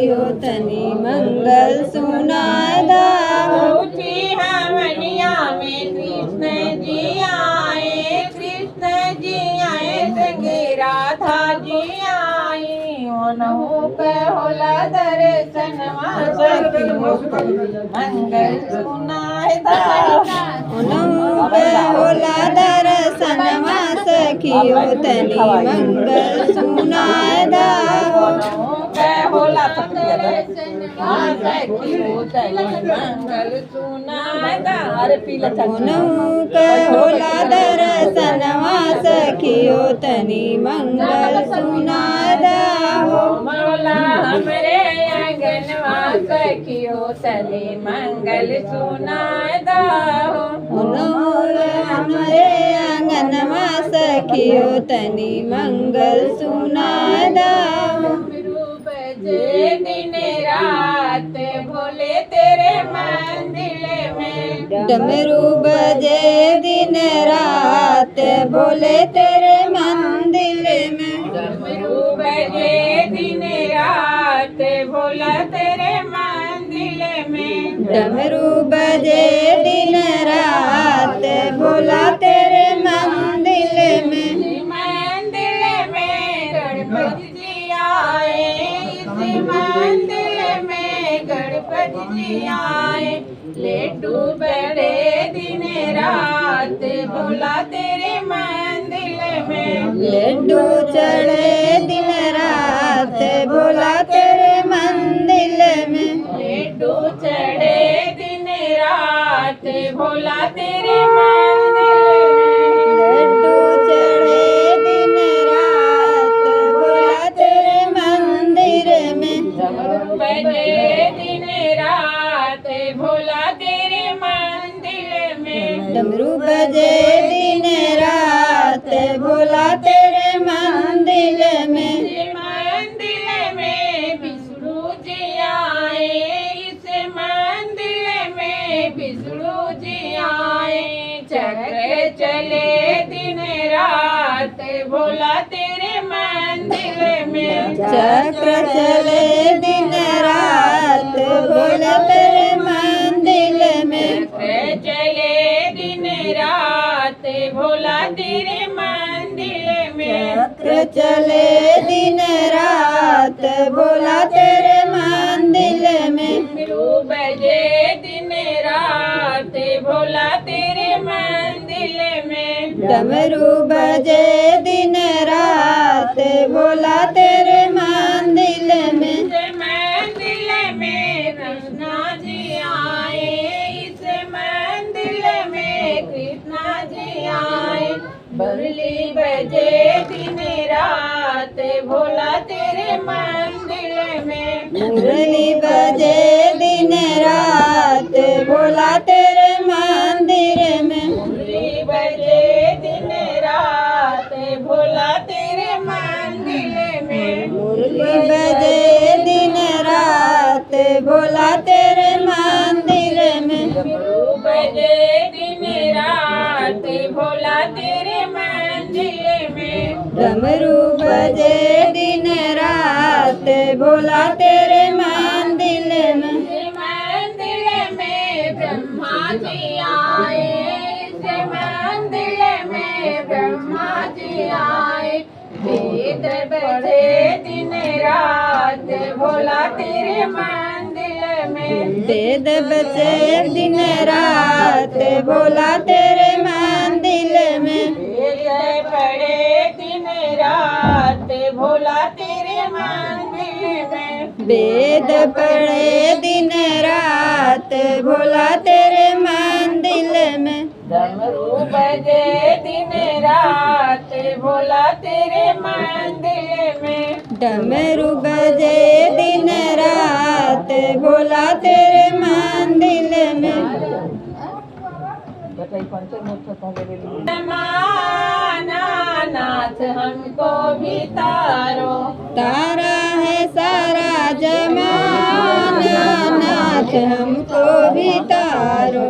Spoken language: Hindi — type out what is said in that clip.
सखियो तनी मंगल सुनादा। उठी हवनिया में कृष्ण जी आए, कृष्ण जी आए संगे राधा जी आई। ओनहु पे होला दर्शनवा सखियो मंगल सुनादा। ओनहु पे होला दर्शनवा सखियो तनी मंगल सुनादा। होला दर्शनवा सखियो तनी मंगल सुनादा। अरे पीला ओनहु के होला दर्शनवा सखियो तनी मंगल सुनादा। मौला हमरे आंगनवा सखियो तनी मंगल सुनादा। हमरे आंगनवा सखियो तनी मंगल सुनादा। बजे दिन रात भोले तेरे मंदिर में, डमरू बजे दिन रात भोले तेरे मंदिर में। डमरू बजे दिन रात भोला तेरे मंदिर में। डमरू बजे दिन रात भोला तेरे मंदिर में। मंदिर में गणपति जी आए, इस मंदिर में गणपति जी आए। लेटू बड़े दिन रात भोला तेरे मंदिर में। लड्डू चढ़े दिन रात भोला तेरे मंदिर में। लड्डू चढ़े दिन रात भोला तेरे मंदिर में। लड्डू चढ़े दिन रात भोला तेरे मंदिर में। डमरू बजे दिन रात भोला तेरे मंदिर में। डमरू बजे दिन रात भोला तेरे मंदिर में। मंदिर में विष्णु जी आए, इस मंदिर में विष्णु जी आए। चक्र चले दिन रात भोला तेरे मंदिर में। चक्र चले दिन रात भोला तेरे मंदिर में। चक्र चले दिन रात भोला तेरे मंदिर में। चक्र चले दिन रात भोला तेरे मंदिर में। डमरू बजे दिन रात भोला तेरे मंदिर में। डमरू बजे दिन रात भोला तेरे मंदिर में। मंदिर में कृष्णा जी आए, इस मंदिर में कृष्णा जी आए। बरली बजे दिन रात भोला तेरे मंदिर में। मुरली बजे दिन रात भोला तेरे मंदिर में। मुरली बजे दिन रात भोला तेरे मंदिर में। मुरली बजे दिन रात भोला तेरे मंदिर में। डमरू बजे दिन रात भोला तेरे मंदिर में। डमरू बजे दिन रात भोला तेरे मंदिर में। मंदिर में ब्रह्मा जी आए, इस मंदिर में ब्रह्मा जी आए। वेद बजे दिन रात भोला तेरे मंदिर में। वेद बजे दिन रात भोला तेरे मंदिर में। वेद पढ़े दिन रात भोला तेरे मंदिर में। वेद पढ़े दिन रात भोला तेरे मंदिर में। डमरू बजे दिन रात भोला तेरे मंदिर में। डमरू बजे दिन रात भोला तेरे मंदिर में। जमाना नाथ हमको भी तारो, तारा है सारा जमाना नाथ हमको भी तारो।